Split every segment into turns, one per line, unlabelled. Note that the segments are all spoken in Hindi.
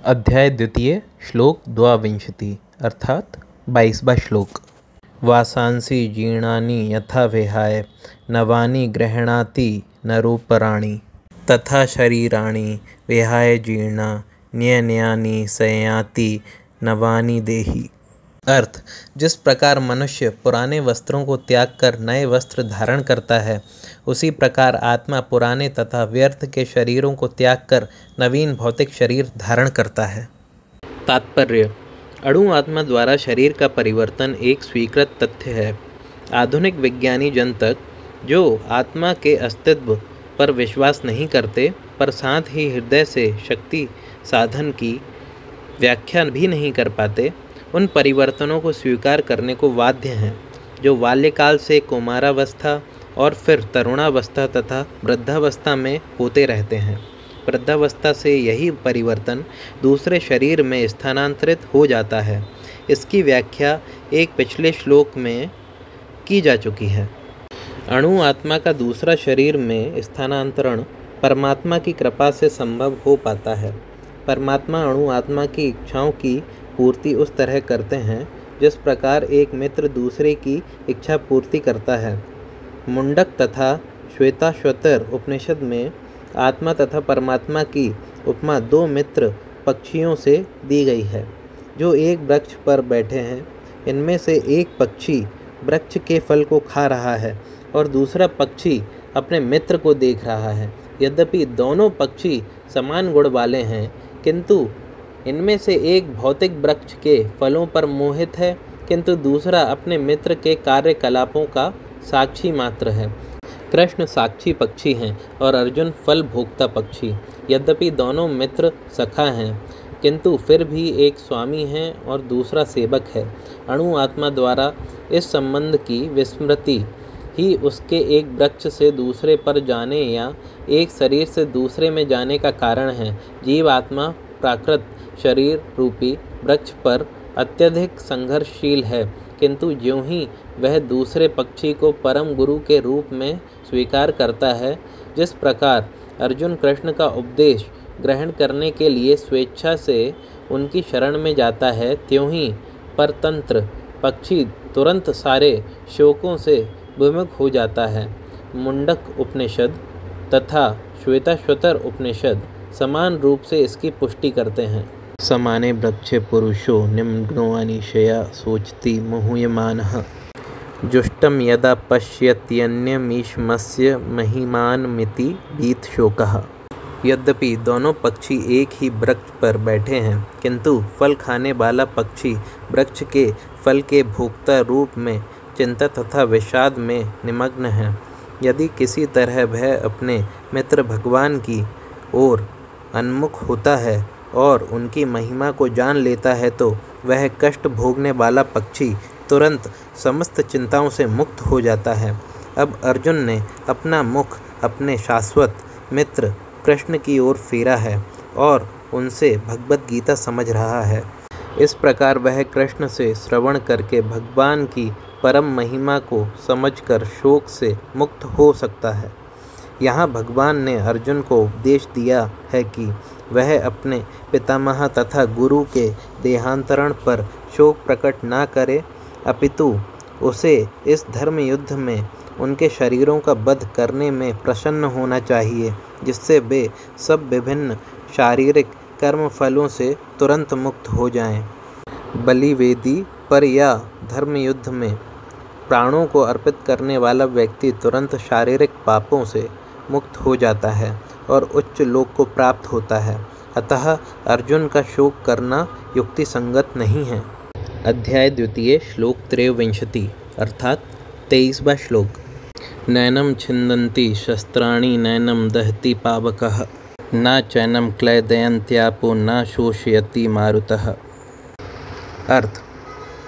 अध्याय द्वितीय श्लोक द्वाविंशति अर्थात 22वां श्लोक। वासांसि जीर्णानि यथा विहाय नवानि गृह्णाति नरोपराणि तथा शरीराणि विहाय जीर्णा न्यन्यानि संयाति नवानि देहि। अर्थ, जिस प्रकार मनुष्य पुराने वस्त्रों को त्याग कर नए वस्त्र धारण करता है, उसी प्रकार आत्मा पुराने तथा व्यर्थ के शरीरों को त्याग कर नवीन भौतिक शरीर धारण करता है। तात्पर्य: अणु आत्मा द्वारा शरीर का परिवर्तन एक स्वीकृत तथ्य है। आधुनिक विज्ञानी जन तक, जो आत्मा के अस्तित्व पर विश्वास नहीं करते, पर साथ ही हृदय से शक्ति साधन की व्याख्या भी नहीं कर पाते, उन परिवर्तनों को स्वीकार करने को बाध्य हैं जो बाल्यकाल से कुमारावस्था और फिर तरुणावस्था तथा वृद्धावस्था में होते रहते हैं। वृद्धावस्था से यही परिवर्तन दूसरे शरीर में स्थानांतरित हो जाता है। इसकी व्याख्या एक पिछले श्लोक में की जा चुकी है। अणु आत्मा का दूसरा शरीर में स्थानांतरण परमात्मा की कृपा से संभव हो पाता है। परमात्मा अणु आत्मा की इच्छाओं की पूर्ति उस तरह करते हैं जिस प्रकार एक मित्र दूसरे की इच्छा पूर्ति करता है। मुंडक तथा श्वेताश्वतर उपनिषद में आत्मा तथा परमात्मा की उपमा दो मित्र पक्षियों से दी गई है जो एक वृक्ष पर बैठे हैं। इनमें से एक पक्षी वृक्ष के फल को खा रहा है और दूसरा पक्षी अपने मित्र को देख रहा है। यद्यपि दोनों पक्षी समान गुण वाले हैं, किंतु इनमें से एक भौतिक वृक्ष के फलों पर मोहित है, किंतु दूसरा अपने मित्र के कार्यकलापों का साक्षी मात्र है। कृष्ण साक्षी पक्षी हैं और अर्जुन फल भोक्ता पक्षी। यद्यपि दोनों मित्र सखा हैं, किंतु फिर भी एक स्वामी है और दूसरा सेवक है। अणु आत्मा द्वारा इस संबंध की विस्मृति ही उसके एक वृक्ष से दूसरे पर जाने या एक शरीर से दूसरे में जाने का कारण है। जीव आत्मा प्राकृत शरीर रूपी वृक्ष पर अत्यधिक संघर्षशील है, किंतु ज्यों ही वह दूसरे पक्षी को परम गुरु के रूप में स्वीकार करता है, जिस प्रकार अर्जुन कृष्ण का उपदेश ग्रहण करने के लिए स्वेच्छा से उनकी शरण में जाता है, त्यों ही परतंत्र पक्षी तुरंत सारे शोकों से विमुख हो जाता है। मुंडक उपनिषद तथा श्वेताश्वतर उपनिषद समान रूप से इसकी पुष्टि करते हैं। समाने वृक्षे पुरुषो निम्नो अनिशया सोचति मुह्यमानः जुष्टं यदा पश्यत्यन्यमीशमस्य महिमानमिति भीतशोकः। यद्यपि दोनों पक्षी एक ही वृक्ष पर बैठे हैं, किंतु फल खाने वाला पक्षी वृक्ष के फल के भोक्ता रूप में चिंता तथा विषाद में निमग्न है। यदि किसी तरह वह अपने मित्र भगवान की ओर उन्मुख होता है और उनकी महिमा को जान लेता है, तो वह कष्ट भोगने वाला पक्षी तुरंत समस्त चिंताओं से मुक्त हो जाता है। अब अर्जुन ने अपना मुख अपने शाश्वत मित्र कृष्ण की ओर फेरा है और उनसे भगवत गीता समझ रहा है। इस प्रकार वह कृष्ण से श्रवण करके भगवान की परम महिमा को समझकर शोक से मुक्त हो सकता है। यहाँ भगवान ने अर्जुन को उपदेश दिया है कि वह अपने पितामह तथा गुरु के देहांतरण पर शोक प्रकट ना करे, अपितु उसे इस धर्म युद्ध में उनके शरीरों का वध करने में प्रसन्न होना चाहिए, जिससे वे सब विभिन्न शारीरिक कर्म फलों से तुरंत मुक्त हो जाएं। बलिवेदी पर या धर्म युद्ध में प्राणों को अर्पित करने वाला व्यक्ति तुरंत शारीरिक पापों से मुक्त हो जाता है और उच्च लोक को प्राप्त होता है। अतः अर्जुन का शोक करना युक्ति संगत नहीं है। अध्याय द्वितीय श्लोक त्रयोविंशति अर्थात 23वां श्लोक। नैनं छिन्दन्ति शस्त्राणि नैनं दहति पावकः न चैनं क्लेदयन्त्यापो न शोषयति मारुतः। अर्थ,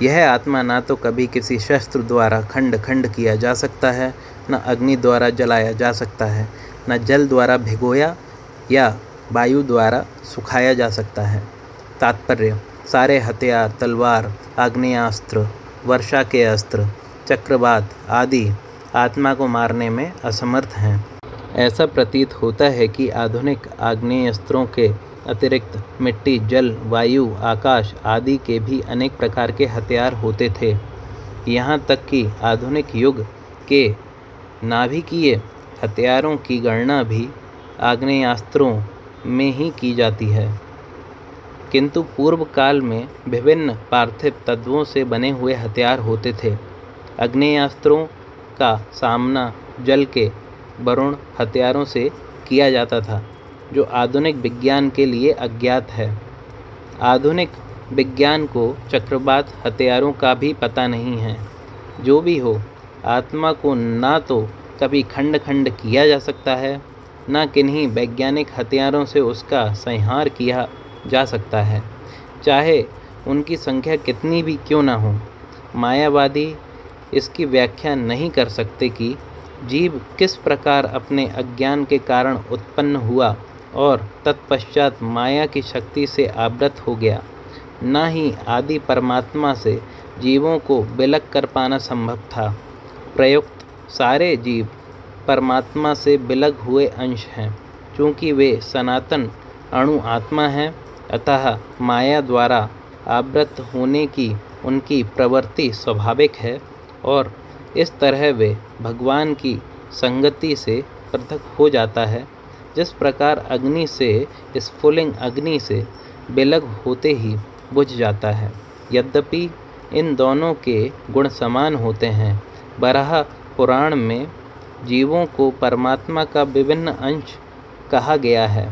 यह आत्मा ना तो कभी किसी शस्त्र द्वारा खंड खंड किया जा सकता है, न अग्नि द्वारा जलाया जा सकता है, न जल द्वारा भिगोया या वायु द्वारा सुखाया जा सकता है। तात्पर्य: सारे हथियार, तलवार, आग्नेयास्त्र, वर्षा के अस्त्र, चक्रवात आदि आत्मा को मारने में असमर्थ हैं। ऐसा प्रतीत होता है कि आधुनिक आग्नेयास्त्रों के अतिरिक्त मिट्टी, जल, वायु, आकाश आदि के भी अनेक प्रकार के हथियार होते थे। यहाँ तक कि आधुनिक युग के नाभिकीय हथियारों की गणना भी आग्नेयास्त्रों में ही की जाती है। किंतु पूर्व काल में विभिन्न पार्थिव तत्वों से बने हुए हथियार होते थे। आग्नेयास्त्रों का सामना जल के वरुण हथियारों से किया जाता था, जो आधुनिक विज्ञान के लिए अज्ञात है। आधुनिक विज्ञान को चक्रवात हथियारों का भी पता नहीं है। जो भी हो, आत्मा को ना तो कभी खंड खंड किया जा सकता है, ना किन्हीं वैज्ञानिक हथियारों से उसका संहार किया जा सकता है, चाहे उनकी संख्या कितनी भी क्यों ना हो। मायावादी इसकी व्याख्या नहीं कर सकते कि जीव किस प्रकार अपने अज्ञान के कारण उत्पन्न हुआ और तत्पश्चात माया की शक्ति से आवृत हो गया। न ही आदि परमात्मा से जीवों को विलग कर पाना संभव था। प्रयुक्त सारे जीव परमात्मा से विलग हुए अंश हैं। चूँकि वे सनातन अणु आत्मा हैं, अतः माया द्वारा आवृत होने की उनकी प्रवृत्ति स्वाभाविक है और इस तरह वे भगवान की संगति से पृथक हो जाता है। जिस प्रकार अग्नि से स्फुलिंग अग्नि से विलग होते ही बुझ जाता है। यद्यपि इन दोनों के गुण समान होते हैं, बराह पुराण में जीवों को परमात्मा का विभिन्न अंश कहा गया है।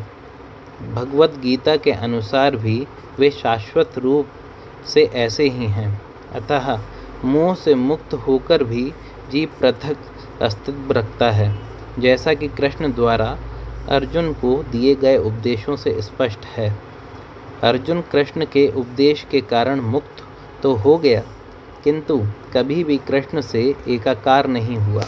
भगवद गीता के अनुसार भी वे शाश्वत रूप से ऐसे ही हैं। अतः मोह से मुक्त होकर भी जीव पृथक अस्तित्व रखता है, जैसा कि कृष्ण द्वारा अर्जुन को दिए गए उपदेशों से स्पष्ट है। अर्जुन कृष्ण के उपदेश के कारण मुक्त तो हो गया, किंतु कभी भी कृष्ण से एकाकार नहीं हुआ।